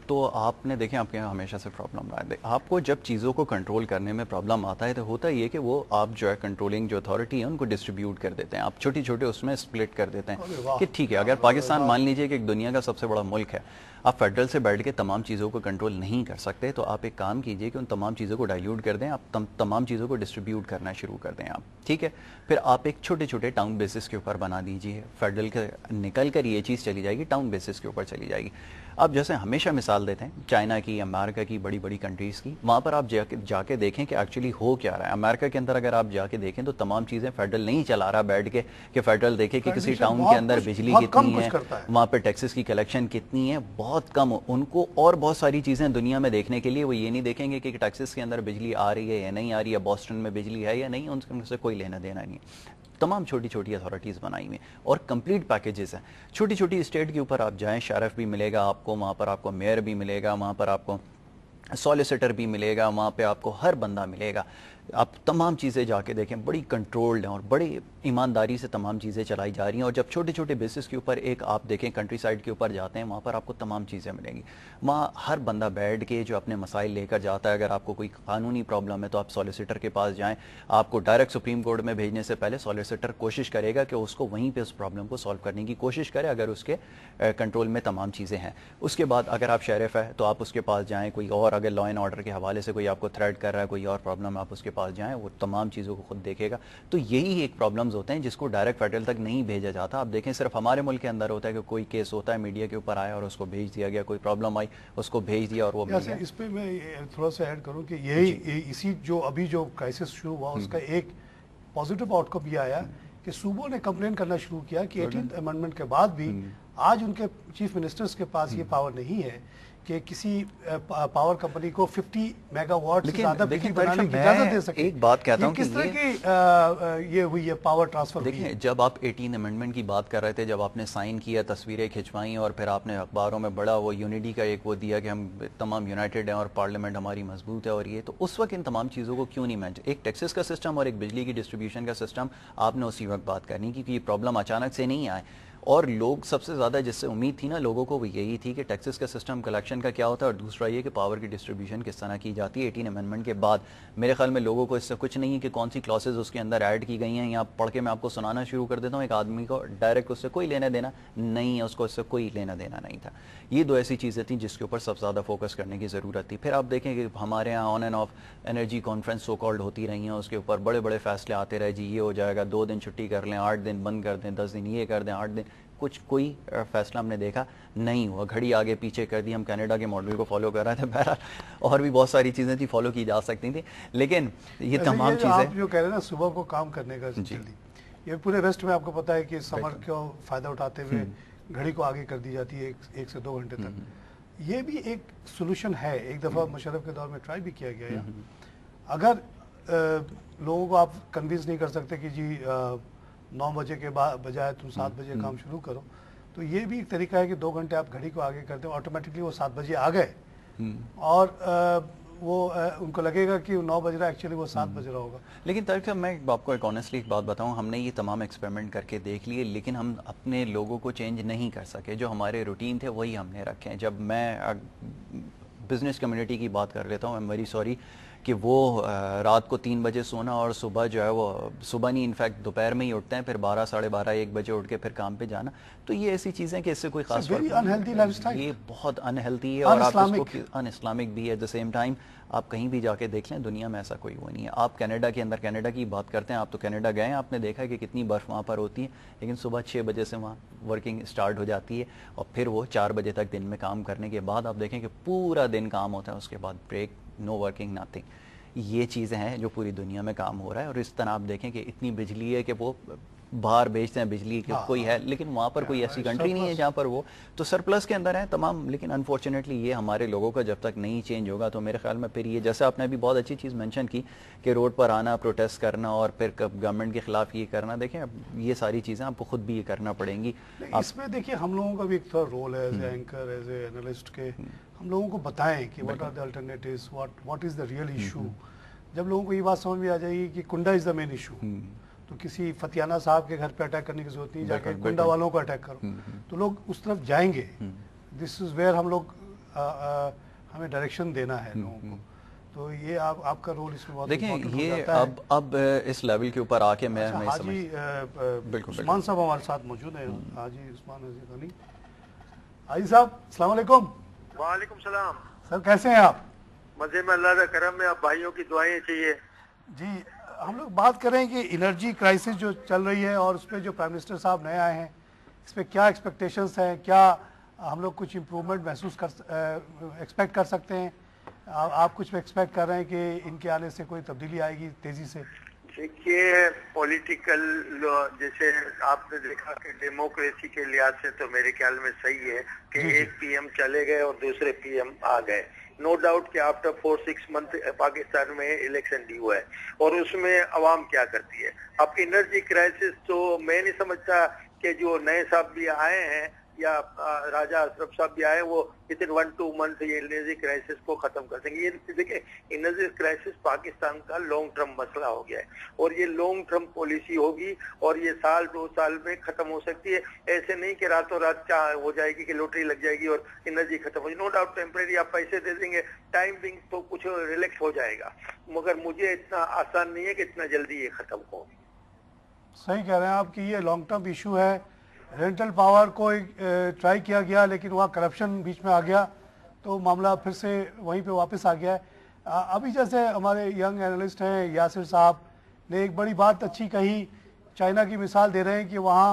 تو آپ نے دیکھیں آپ کے یہاں ہمیشہ سے پرابلم رہا ہے. آپ کو جب چیزوں کو کنٹرول کرنے میں پرابلم آتا ہے تو ہوتا یہ کہ وہ آپ جو ہے کنٹرولنگ جو اتھارٹی ہے ان کو ڈسٹریبیوٹ کر دیتے ہیں, آپ چھوٹی چھوٹے اس میں اسپلٹ کر دیتے ہیں کہ ٹھیک ہے اگر پاکستان مان لیجیے کہ ایک دنیا کا سب سے بڑا ملک ہے, آپ فیڈرل سے بیٹھ کے تمام چیزوں کو کنٹرول نہیں کر سکتے, تو آپ ایک کام کیجئے کہ ان تمام چیزوں کو ڈائلیوٹ کر دیں, آپ تمام چیزوں کو ڈسٹریبیوٹ کرنا شروع کر دیں آپ, ٹھیک ہے. پھر آپ ایک چھوٹے چھوٹے ٹاؤن بیسس کے اوپر بنا دیجیے, فیڈرل کے نکل کر یہ چیز چلی جائے گی, ٹاؤن بیسس کے اوپر چلی جائے گی. آپ جیسے ہمیشہ مثال دیتے ہیں چائنا کی, امریکہ کی, بڑی بڑی کنٹریز کی, وہاں پر آپ جا کے دیکھیں کہ ایکچولی ہو کیا رہا ہے. امریکہ کے اندر اگر آپ جا کے دیکھیں تو تمام چیزیں فیڈرل نہیں چلا رہا بیٹھ کے کہ فیڈرل دیکھے کہ کسی ٹاؤن کے اندر بجلی کتنی ہے, وہاں پہ ٹیکسز کی کلیکشن کتنی ہے, بہت کم. ان کو اور بہت ساری چیزیں دنیا میں دیکھنے کے لیے, وہ یہ نہیں دیکھیں گے کہ ٹیکسس کے اندر بجلی آ رہی ہے یا نہیں آ رہی ہے, بوسٹن میں بجلی ہے یا نہیں, ان سے کوئی لینا دینا نہیں. تمام چھوٹی چھوٹی اتھارٹیز بنائی ہوئی ہیں اور کمپلیٹ پیکیجز ہیں. چھوٹی چھوٹی اسٹیٹ کے اوپر آپ جائیں, شیرف بھی ملے گا آپ کو, وہاں پر آپ کو میئر بھی ملے گا, وہاں پر آپ کو سولیسیٹر بھی ملے گا, وہاں پہ آپ کو ہر بندہ ملے گا. آپ تمام چیزیں جا کے دیکھیں, بڑی کنٹرولڈ ہیں اور بڑی ایمانداری سے تمام چیزیں چلائی جا رہی ہیں. اور جب چھوٹے چھوٹے بیسس کے اوپر ایک آپ دیکھیں کنٹری سائڈ کے اوپر جاتے ہیں, وہاں پر آپ کو تمام چیزیں ملیں گی. وہاں ہر بندہ بیٹھ کے جو اپنے مسائل لے کر جاتا ہے, اگر آپ کو کوئی قانونی پرابلم ہے تو آپ سولیسیٹر کے پاس جائیں, آپ کو ڈائریکٹ سپریم کورٹ میں بھیجنے سے پہلے سولیسیٹر کوشش کرے گا کہ اس کو وہیں پہ اس پرابلم کو سالو کرنے کی کوشش کرے اگر اس کے کنٹرول میں تمام چیزیں ہیں. اس کے بعد اگر آپ شیرف ہے تو آپ اس کے پاس جائیں, کوئی اور اگر لا اینڈ آرڈر کے حوالے سے کوئی آپ کو تھریٹ کر رہا ہے, کوئی اور پرابلم, آپ اس کے پاس جائیں, وہ تمام چیزوں کو خود دیکھے گا. تو یہی ایک پرابلمز ہوتے ہیں جس کو ڈائریکٹ فیڈرل تک نہیں بھیجا جاتا. آپ دیکھیں صرف ہمارے ملک کے اندر ہوتا ہے کہ کوئی کیس ہوتا ہے, میڈیا کے اوپر آیا اور اس کو بھیج دیا گیا, کوئی پرابلم آئی اس کو بھیج دیا اور وہ مل گیا. اس پہ میں تھوڑا سا ایڈ کروں کہ یہی اسی جو ابھی جو کرائسس شروع ہوا اس کا ایک پازیٹیو آؤٹ کم یہ آیا کہ صوبوں نے کمپلین کرنا شروع کیا کہ 18th امینڈمنٹ کے بعد بھی آج ان کے چیف منسٹرز کے پاس یہ پاور نہیں ہے کہ کسی پاور کمپنی کو 50 میگا واٹ سے زیادہ بجلی بنانے کی اجازت دے سکے. ایک بات کہتا ہوں کہ کس طرح کی یہ ہوئی ہے پاور ٹرانسفر. دیکھیں جب آپ 18 امینڈمنٹ کی بات کر رہے تھے, جب آپ نے سائن کیا, تصویریں کھنچوائیں اور پھر آپ نے اخباروں میں بڑا وہ یونٹی کا ایک وہ دیا کہ ہم تمام یونائٹڈ ہیں اور پارلیمنٹ ہماری مضبوط ہے اور یہ, تو اس وقت ان تمام چیزوں کو کیوں نہیں مینشن, ایک ٹیکسز کا سسٹم اور ایک بجلی کی ڈسٹریبیوشن کا سسٹم آپ نے اسی وقت بات کرنی کیونکہ یہ پرابلم اچانک سے نہیں آئے. اور لوگ سب سے زیادہ جس سے امید تھی نا لوگوں کو وہ یہی تھی کہ ٹیکسز کا سسٹم کلیکشن کا کیا ہوتا ہے اور دوسرا یہ کہ پاور کی ڈسٹریبیوشن کس طرح کی جاتی ہے 18 امینڈمنٹ کے بعد. میرے خیال میں لوگوں کو اس سے کچھ نہیں ہے کہ کون سی کلاسز اس کے اندر ایڈ کی گئی ہیں, یا پڑھ کے میں آپ کو سنانا شروع کر دیتا ہوں. ایک آدمی کو ڈائریکٹ اس سے کوئی لینا دینا نہیں ہے, اس کو اس سے کوئی لینا دینا نہیں تھا. یہ دو ایسی چیزیں تھیں جس کے اوپر سب سے زیادہ فوکس کرنے کی ضرورت تھی. پھر آپ دیکھیں کہ ہمارے یہاں on and of energy conference so called ہوتی رہی ہیں, اس کے اوپر بڑے بڑے فیصلے آتے رہے, جی یہ ہو جائے گا, 2 دن چھٹی کر لیں, 8 دن بند کر دیں, 10 دن یہ کر دیں, 8 دن, کچھ کوئی فیصلہ ہم نے دیکھا نہیں ہوا. گھڑی آگے پیچھے کر دی, ہم کینیڈا کے ماڈل کو فالو کر رہے تھے. بہرحال اور بھی بہت ساری چیزیں تھی فالو کی جا سکتی تھیں, لیکن یہ تمام چیزیں آپ جو کہہ رہے ہیں نا صبح کو کام کرنے کا جلدی, یہ پورے ویسٹ میں آپ کو پتا ہے کہ سمر کو فائدہ اٹھاتے ہوئے گھڑی کو آگے کر دی جاتی ہے 1 سے 2 گھنٹے تک. یہ بھی ایک سولوشن ہے, ایک دفعہ مشرف کے دور میں ٹرائی بھی کیا گیا. اگر لوگوں کو آپ کنوینس نہیں کر سکتے کہ جی 9 بجے کے بجائے تم 7 بجے کام شروع کرو, تو یہ بھی ایک طریقہ ہے کہ 2 گھنٹے آپ گھڑی کو آگے کرتے ہیں, آٹومیٹکلی وہ 7 بجے آ گئے اور وہ ان کو لگے گا کہ 9 بج رہا ہے, ایکچولی وہ 7 بج رہا ہوگا. لیکن طارق صاحب میں آپ کو ایک آنیسٹلی ایک بات بتاؤں, ہم نے یہ تمام ایکسپیریمنٹ کر کے دیکھ لیے لیکن ہم اپنے لوگوں کو چینج نہیں کر سکے. جو ہمارے روٹین تھے وہی ہم نے رکھے ہیں. جب میں بزنس کمیونٹی کی بات کر لیتا ہوں, آئی ایم ویری سوری کہ وہ رات کو 3 بجے سونا اور صبح جو ہے وہ صبح نہیں انفیکٹ دوپہر میں ہی اٹھتے ہیں, پھر 12 ساڑھے 12 1 بجے اٹھ کے پھر کام پہ جانا. تو یہ ایسی چیزیں کہ اس سے کوئی خاص فرق نہیں, یہ بہت انہیلتھی ہے اور آپ اس کو ان اسلامک بھی ہے. ایٹ دا سیم ٹائم آپ کہیں بھی جا کے دیکھ لیں دنیا میں ایسا کوئی وہ نہیں ہے. آپ کینیڈا کے اندر, کینیڈا کی بات کرتے ہیں, آپ تو کینیڈا گئے ہیں, آپ نے دیکھا کہ کتنی برف وہاں پر ہوتی ہے, لیکن صبح 6 بجے سے وہاں ورکنگ سٹارٹ ہو جاتی ہے اور پھر وہ 4 بجے تک دن میں کام کرنے کے بعد آپ دیکھیں کہ پورا دن کام ہوتا ہے, اس کے بعد بریک, نو ورکنگ, نتھنگ. یہ چیزیں ہیں جو پوری دنیا میں کام ہو رہا ہے. اور اس طرح آپ دیکھیں کہ اتنی بجلی ہے کہ وہ باہر بیچتے ہیں بجلی کی کوئی ہے, لیکن وہاں پر کوئی ایسی کنٹری نہیں ہے جہاں پر وہ تو سرپلس کے اندر ہیں تمام. لیکن انفارچونیٹلی یہ ہمارے لوگوں کا جب تک نہیں چینج ہوگا تو میرے خیال میں پھر یہ, جیسے آپ نے بھی بہت اچھی چیز مینشن کی کہ روڈ پر آنا, پروٹیسٹ کرنا اور پھر گورنمنٹ کے خلاف یہ کرنا, دیکھیں یہ ساری چیزیں آپ کو خود بھی یہ کرنا پڑیں گی. اس میں دیکھیے ہم لوگوں کا بھی ایک رول ہے as a anchor, as a analyst, کے ہم لوگوں کو بتائیں کہ what are the alternatives, what is the real issue. جب لوگوں کو یہ بات سمجھ میں آ جائے گی کہ کنڈا از دا مین ایشو, तो किसी फतियाना साहब के घर पे अटैक करने की जरूरत नहीं, जाके कुंडा वालों को अटैक करो, तो लोग उस तरफ जाएंगे। दिस इज वेयर हम लोग हमें डायरेक्शन देना है लोगों को। तो ये आपका रोल इसमें बहुत देखें, इम्पोर्टेंट हो ये जाता है। अब इस लेवल के ऊपर आके मैं हाजी बिल्कुल उस्मान साहब हमारे साथ मौजूद हैं। हाजी उस्मान अजीज़, हाजी साहब अस्सलाम वालेकुम। वालेकुम सलाम। सर कैसे हैं आप? मजे में, अल्लाह का करम में। आप भाइयों की दुआएं चाहिए जी। हम लोग बात करें कि एनर्जी क्राइसिस जो चल रही है और उस पर जो प्राइम मिनिस्टर साहब नए आए हैं, इस पर क्या एक्सपेक्टेशंस हैं? क्या हम लोग कुछ इम्प्रूवमेंट महसूस एक्सपेक्ट कर सकते हैं? आप कुछ एक्सपेक्ट कर रहे हैं कि इनके आने से कोई तब्दीली आएगी तेजी से? देखिए, पॉलिटिकल जैसे आपने देखा कि डेमोक्रेसी के लिहाज से तो मेरे ख्याल में सही है कि एक पीएम चले गए और दूसरे पीएम आ गए। नो डाउट कि आफ्टर 4-6 मंथ पाकिस्तान में इलेक्शन ड्यू है और उसमें अवाम क्या करती है। अब एनर्जी क्राइसिस तो मैं नहीं समझता कि जो नए साहब भी आए हैं या राजा अशरफ साहब भी आए वो विद इन 1-2 मंथ ये एनर्जी क्राइसिस को खत्म कर देंगे। ये देखिए, एनर्जी क्राइसिस पाकिस्तान का लॉन्ग टर्म मसला हो गया है और ये लॉन्ग टर्म पॉलिसी होगी और ये 1-2 साल में खत्म हो सकती है। ऐसे नहीं कि रातों रात क्या हो जाएगी कि लॉटरी लग जाएगी और एनर्जी खत्म हो जाएगी। नो डाउट टेम्परेरी आप पैसे दे देंगे, टाइम बिंग तो कुछ रिलैक्स हो जाएगा, मगर मुझे इतना आसान नहीं है कि इतना जल्दी ये खत्म हो। सही कह रहे हैं आप कि ये लॉन्ग टर्म इशू है। रेंटल पावर को ट्राई किया गया लेकिन वहाँ करप्शन बीच में आ गया तो मामला फिर से वहीं पे वापस आ गया है। अभी जैसे हमारे यंग एनालिस्ट हैं यासिर साहब ने एक बड़ी बात अच्छी कही, चाइना की मिसाल दे रहे हैं कि वहाँ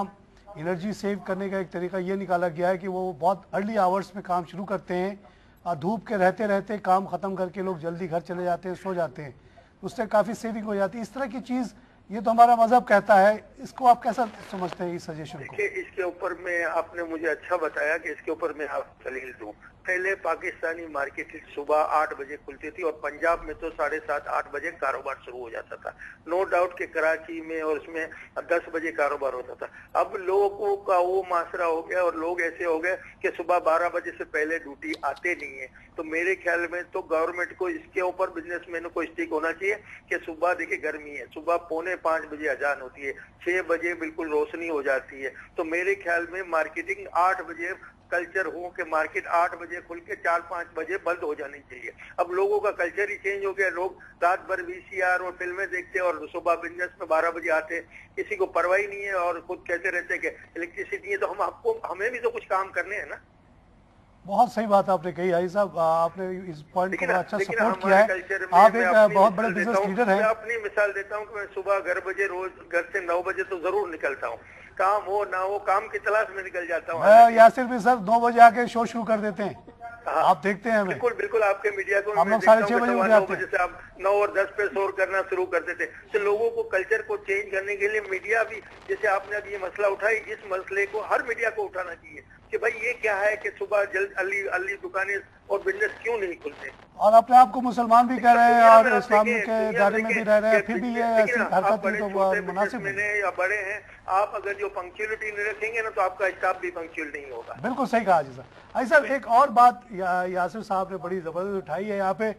एनर्जी सेव करने का एक तरीका ये निकाला गया है कि वो बहुत अर्ली आवर्स में काम शुरू करते हैं, धूप के रहते रहते काम ख़त्म करके लोग जल्दी घर चले जाते हैं, सो जाते हैं, उससे काफ़ी सेविंग हो जाती है। इस तरह की चीज़ ये तो हमारा मजहब कहता है, इसको आप कैसा समझते हैं इस सजेशन को? देखिए, इसके ऊपर में आपने मुझे अच्छा बताया कि इसके ऊपर मैं आप दलील दूं। पहले पाकिस्तानी मार्केट सुबह 8 बजे खुलती थी और पंजाब में तो 7:30-8 बजे कारोबार शुरू हो जाता था। नो डाउट कि कराची में और उसमें 10 बजे कारोबार होता था। अब लोगों का वो मासरा हो गया और लोग ऐसे हो गए कि सुबह 12 बजे से पहले ड्यूटी आते नहीं है। तो मेरे ख्याल में तो गवर्नमेंट को इसके ऊपर बिजनेसमैनों को स्टिक होना चाहिए कि सुबह देखिए गर्मी है, सुबह 4:45 बजे अजान होती है, 6 बजे बिल्कुल रोशनी हो जाती है। तो मेरे ख्याल में मार्केटिंग 8 बजे कल्चर हो कि मार्केट 8 बजे खुल के 4-5 बजे बंद हो जानी चाहिए। अब लोगों का कल्चर ही चेंज हो गया, लोग रात भर VCR और फिल्में देखते हैं और सुबह बिजनेस में 12 बजे आते हैं, किसी को परवाह ही नहीं है और खुद कहते रहते हैं कि इलेक्ट्रिसिटी है तो हमें भी तो कुछ काम करने हैं ना। बहुत सही बात आपने कही हाजी साहब, आपने इस पॉइंट को बड़ा अच्छा सपोर्ट किया है। कल्चर आप एक बहुत बड़े बिजनेस लीडर हैं। मैं अपनी मिसाल देता हूँ कि मैं सुबह रोज घर से 9 बजे तो जरूर निकलता हूँ, काम हो ना हो काम की तलाश में निकल जाता हूँ। यासिर भी सर 9 बजे आके शो शुरू कर देते हैं, आप देखते हैं हमें? बिल्कुल बिल्कुल, आपके मीडिया को हम लोग 6:30 बजे उठ जाते हैं। से आप 9 और 10 पे शोर करना शुरू कर देते। तो लोगों को कल्चर को चेंज करने के लिए मीडिया भी, जैसे आपने अभी ये मसला उठाई, इस मसले को हर मीडिया को उठाना चाहिए कि भाई ये क्या है कि सुबह जल्द अली दुकानें और बिजनेस क्यों नहीं खुलते। और अपने आप को मुसलमान भी कह रहे हैं और इस्लाम के दायरे में भी रह रहे हैं, फिर भी ये ऐसी हरकत तो मुनासिब नहीं। या बड़े हैं आप, अगर जो पंक्चुअलिटी नहीं रखेंगे ना तो आपका स्टाफ भी पंक्चुअल नहीं होगा। बिल्कुल सही कहा जी साहब। आई साहब एक और बात यासिर साहब ने बड़ी जबरदस्त उठाई है यहाँ पे,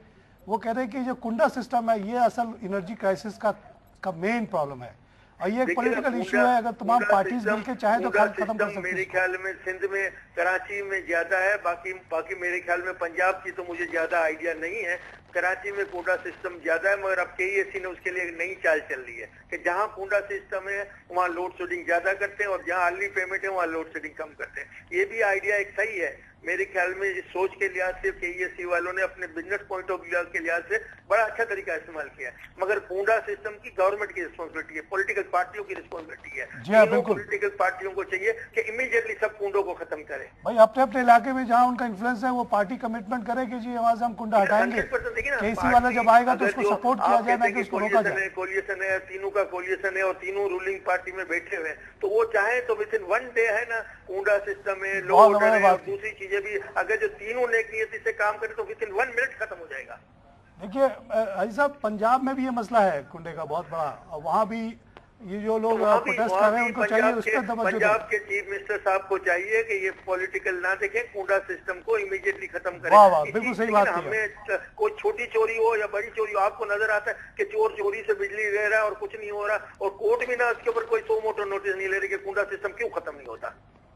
वो कह रहे हैं कि जो कुंडा सिस्टम है ये असल एनर्जी क्राइसिस का मेन प्रॉब्लम है और ये एक पॉलिटिकल इशू है। अगर तमाम पार्टीज मिलकर चाहें तो खत्म कर सकते हैं। मेरे ख्याल में सिंध में, कराची में ज्यादा है, बाकी मेरे ख्याल में पंजाब की तो मुझे ज्यादा आइडिया नहीं है। कराची में कोटा सिस्टम ज्यादा है, मगर अब KEC ने उसके लिए एक नई चाल चल रही है कि जहां कोटा सिस्टम है वहां लोड शेडिंग ज्यादा करते हैं और जहां अर्ली पेमेंट है वहां लोड शेडिंग कम करते हैं। ये भी आइडिया एक सही है मेरे ख्याल में। इस सोच के लिहाज से KEC वालों ने अपने बिजनेस पॉइंट ऑफ व्यू के लिहाज से बड़ा अच्छा तरीका इस्तेमाल किया है, मगर कोटा सिस्टम की गवर्नमेंट की रिस्पॉन्सिबिलिटी है, पॉलिटिकल पार्टियों की रिस्पॉन्सिबिलिटी है। तीनों पॉलिटिकल पार्टियों को चाहिए कि इमीडिएटली सब कुंडों को खत्म करें। भाई अपने अपने इलाके में जहाँ उनका इन्फ्लुएंस है वो पार्टी कमिटमेंट करे कि जी वहां से हम कुंडा हटाएंगे। KEC वाला जब आएगा तो उसको सपोर्ट किया जाए ना कि उसको रोका जाए। कोलिएशन है, तीनों का कोलिएशन है और तीनों रूलिंग पार्टी में बैठे हुए हैं, तो वो चाहे तो विद इन 1 डे है ना, कोटा सिस्टम है, लो ऑर्डर है और दूसरी चीजें भी, अगर जो तीनों नेक नियति से काम करें तो विद इन 1 मिनट खत्म हो जाएगा। देखिए हाजी साहब, पंजाब में भी ये मसला है कुंडे का बहुत बड़ा, और वहाँ भी ये जो लोग वहाँ भी प्रोटेस्ट कर रहे हैं उनको चाहिए उस पर तवज्जो पंजाब दें। के चीफ मिनिस्टर साहब को चाहिए कि ये पॉलिटिकल ना देखें, कुंडा सिस्टम को इमीडिएटली खत्म करें। वाह वाह, बिल्कुल सही बात की। हमें कोई छोटी चोरी हो या बड़ी चोरी हो, आपको नजर आता है कि चोर चोरी से बिजली ले रहा है और कुछ नहीं हो रहा, और कोर्ट भी ना उसके ऊपर कोई सो मोटो नोटिस नहीं ले रही कि कुंडा सिस्टम क्यों खत्म नहीं होता।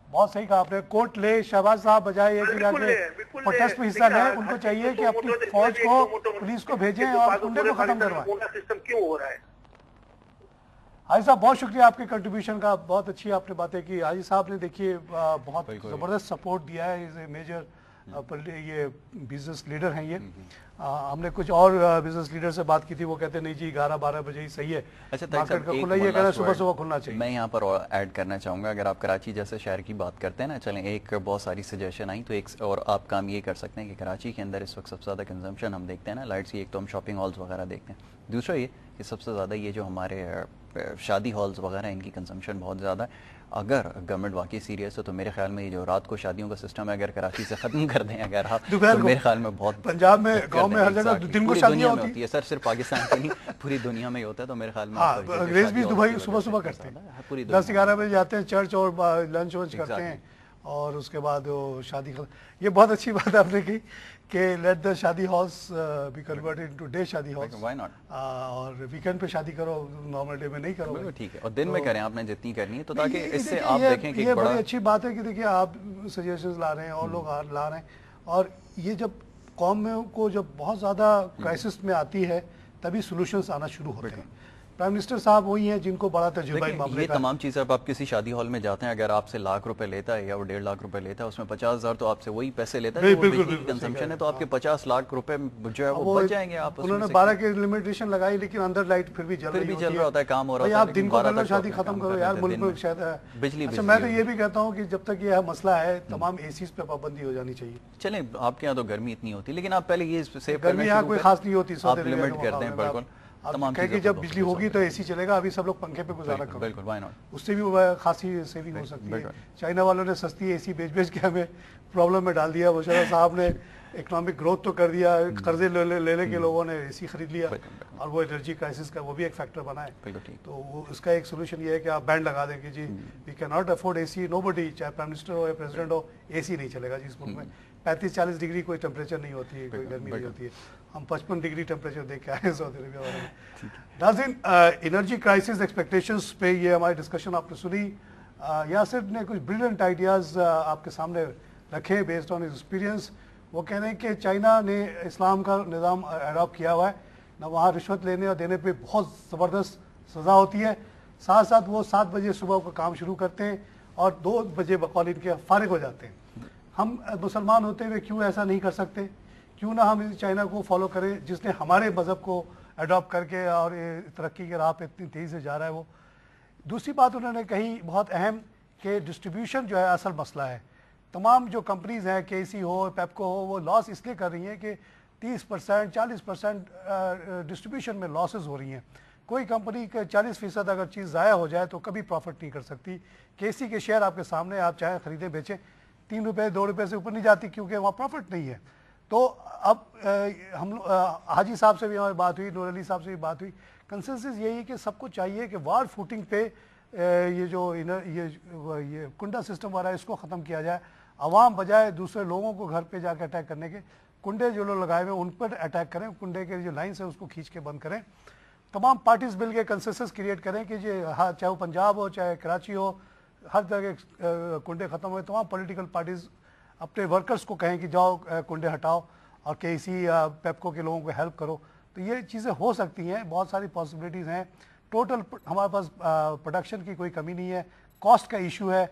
बहुत सही कहा आपने, कोर्ट ले शहबाज साहब बजाय ये कि जाके प्रोटेस्ट में हिस्सा लें, उनको चाहिए कि अपनी फौज को पुलिस को भेजें और कुंडे को खत्म करवाएं। कुंडा सिस्टम क्यों हो रहा है? हाजी साहब बहुत शुक्रिया आपके कंट्रीब्यूशन का, बहुत अच्छी आपने बातें की। हाजी साहब ने देखिए बहुत ज़बरदस्त सपोर्ट दिया है, इज ए मेजर ये बिजनेस लीडर हैं ये। हमने कुछ और बिजनेस लीडर से बात की थी, वो कहते नहीं जी 11-12 बजे ही सही है, अच्छा मार्केट का खुला, ये कह रहा है सुबह सुबह खुलना चाहिए। मैं यहाँ पर ऐड करना चाहूँगा, अगर आप कराची जैसे शहर की बात करते हैं ना, चलें एक बहुत सारी सजेशन आई तो एक और आप काम ये कर सकते हैं कि कराची के अंदर इस वक्त सबसे ज़्यादा कंजम्पशन हम देखते हैं ना लाइट्स की, एक तो हम शॉपिंग हॉल्स वगैरह देखते हैं, दूसरा ये कि सबसे ज़्यादा ये जो हमारे शादी हॉल्स वगैरह इनकी कंजम्पशन बहुत ज़्यादा है। अगर गवर्नमेंट वाकई सीरियस है तो मेरे ख्याल में ये जो रात को शादियों का सिस्टम है अगर कराची से ख़त्म कर दें अगर आप, तो मेरे ख्याल में बहुत पंजाब में गांव में हर जगह दिन को शादियां होती है सर, सिर्फ पाकिस्तान की नहीं पूरी दुनिया में ही होता है। तो मेरे ख्याल में अंग्रेज भी दुबई सुबह सुबह करते हैं, 10-11 बजे जाते हैं चर्च और लंच वंच करते हैं और उसके बाद वो शादी। ये बहुत अच्छी बात आपने की कि लेट द शादी halls be converted into day शादी हॉल्स, व्हाई नॉट, और वीकेंड पे शादी करो, नॉर्मल डे में नहीं करो। बिल्कुल ठीक है, और दिन में करें आपने जितनी करनी है, तो ताकि इससे आप देखें कि ये बड़ी अच्छी बात है कि देखिए आप सजेशंस ला रहे हैं और लोग ला रहे हैं, और ये जब कौम में को जब बहुत ज़्यादा क्राइसिस में आती है तभी सोल्यूशंस आना शुरू होते हैं। प्राइम मिनिस्टर साहब वही हैं जिनको बड़ा तजुर्बा है मामले ये का। तमाम चीज़ें अब आप किसी शादी हॉल में जाते हैं, अगर आपसे लाख रुपए लेता है या वो 1.5 लाख रुपए लेता है, उसमें 50,000 तो आपसे वही पैसे लेता है, कंजम्पशन है, तो आपके 50 लाख रुपए जो है वो बच जाएंगे। आप उन्होंने 12 की लिमिटेशन लगाई लेकिन अंदर लाइट फिर भी जल रहा होता है, काम हो रहा है। आप दिन को पहले शादी खत्म करो यार, मुल्क में शायद बिजली। अच्छा मैं तो ये भी कहता हूँ कि जब तक ये मसला है तमाम एसीज पे पाबंदी हो जानी चाहिए। चलें आपके यहाँ तो गर्मी इतनी होती है, लेकिन आप पहले ये गर्मी यहाँ कोई खास नहीं होती, आप लिमिट करते हैं बिल्कुल तमाम कि जब बिजली होगी तो एसी चलेगा, अभी सब लोग पंखे पे गुजारा करो, बिल्कुल व्हाई नॉट, उससे भी खासी सेविंग हो सकती है। चाइना वालों ने सस्ती एसी बेच के हमें प्रॉब्लम में डाल दिया। मुशर्रफ साहब ने इकोनॉमिक ग्रोथ तो कर दिया, कर्जे ले के लोगों ने एसी खरीद लिया और वो एनर्जी क्राइसिस का वो भी एक फैक्टर बना है। तो वो इसका एक सोल्यूशन ये है कि आप बैंड लगा दें कि जी we can not afford AC, nobody, चाहे प्राइम मिनिस्टर हो या प्रेसिडेंट हो, एसी नहीं चलेगा जी इस मुल्क में। 35-40 डिग्री कोई टेम्परेचर नहीं होती है, कोई गर्मी नहीं होती है। हम 55 डिग्री टेम्परेचर देख के आए हैं सऊदी अरबिया वाले में। नाज़रीन, एनर्जी क्राइसिस एक्सपेक्टेशंस पे ये हमारी डिस्कशन आपने सुनी। यासिर ने कुछ ब्रिलियंट आइडियाज़ आपके सामने रखे बेस्ड ऑन एक्सपीरियंस। वो कह रहे हैं कि चाइना ने इस्लाम का निज़ाम अडॉप्ट किया हुआ है ना, वहाँ रिश्वत लेने और देने पे बहुत ज़बरदस्त सज़ा होती है, साथ साथ वो 7 बजे सुबह को काम शुरू करते हैं और 2 बजे बकौल इनके फारिग हो जाते हैं। हम मुसलमान होते हुए क्यों ऐसा नहीं कर सकते? क्यों ना हम इस चाइना को फॉलो करें जिसने हमारे मज़हब को अडॉप्ट करके और तरक्की के राह पे इतनी तेज़ी से जा रहा है वो। दूसरी बात उन्होंने कही बहुत अहम कि डिस्ट्रीब्यूशन जो है असल मसला है। तमाम जो कंपनीज़ हैं, केसी हो, पेप्को हो, वो लॉस इसलिए कर रही हैं कि 30% 40% डिस्ट्रीब्यूशन में लॉसेस हो रही हैं। कोई कंपनी के 40% अगर चीज़ ज़ाया हो जाए तो कभी प्रॉफिट नहीं कर सकती। केसी के शेयर आपके सामने, आप चाहे ख़रीदें बेचें, 3 रुपये 2 रुपये से ऊपर नहीं जाती क्योंकि वहाँ प्रॉफिट नहीं है। तो अब हम हाजी साहब से भी हमारी बात हुई, नूर अली साहब से भी बात हुई, कंसेंसस यही है कि सबको चाहिए कि वार फुटिंग पे ये जो ये कुंडा सिस्टम वाला है इसको ख़त्म किया जाए। आवाम बजाय दूसरे लोगों को घर पे जाकर अटैक करने के, कुंडे जो लोग लगाए हुए उन पर अटैक करें, कुंडे के जो लाइन्स है उसको खींच के बंद करें। तमाम पार्टीज मिल के कंसेंसस क्रिएट करें कि ये चाहे वो पंजाब हो चाहे कराची हो, हर तरह के कुंडे ख़त्म हुए। तमाम पॉलिटिकल पार्टीज़ अपने वर्कर्स को कहें कि जाओ कुंडे हटाओ और केसी या पेप्को के लोगों को हेल्प करो। तो ये चीज़ें हो सकती हैं, बहुत सारी पॉसिबिलिटीज़ हैं। टोटल हमारे पास प्रोडक्शन की कोई कमी नहीं है, कॉस्ट का इशू है।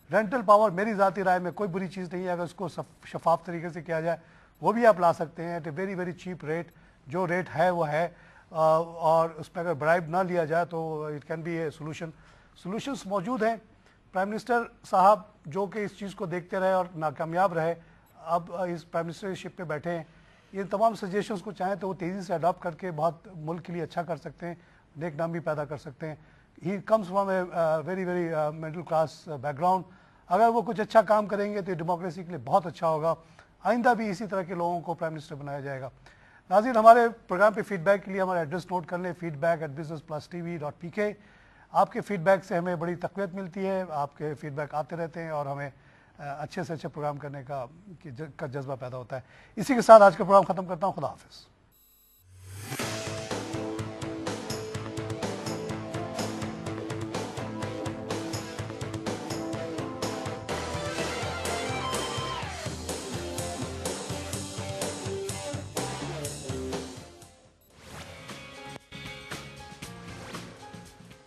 रेंटल पावर मेरी ज़ाती राय में कोई बुरी चीज़ नहीं है, अगर उसको शफाफ तरीके से किया जाए वो भी आप ला सकते हैं at a very very cheap rate. जो रेट है वो है, और उस पर अगर ब्राइब ना लिया जाए तो it can be a solution. Solutions मौजूद हैं। प्राइम मिनिस्टर साहब जो कि इस चीज़ को देखते रहे और नाकामयाब रहे, अब इस प्राइम मिनिस्टरशिप पे बैठे हैं, ये तमाम सजेशंस को चाहें तो वो तेज़ी से अडॉप्ट करके बहुत मुल्क के लिए अच्छा कर सकते हैं, नेक नाम भी पैदा कर सकते हैं। He comes from A very very middle class background. अगर वो कुछ अच्छा काम करेंगे तो डेमोक्रेसी के लिए बहुत अच्छा होगा। आइंदा भी इसी तरह के लोगों को प्राइम मिनिस्टर बनाया जाएगा। नाज़रीन, हमारे प्रोग्राम पे फीडबैक के लिए हमारा एड्रेस नोट कर लें, feedback@business+tv.pk। آپ کے فیڈ بیک سے ہمیں بڑی تقویت ملتی ہے، آپ کے فیڈ بیک آتے رہتے ہیں اور ہمیں اچھے سے اچھے پروگرام کرنے کا جذبہ پیدا ہوتا ہے۔ اسی کے ساتھ آج کا پروگرام ختم کرتا ہوں، خدا حافظ۔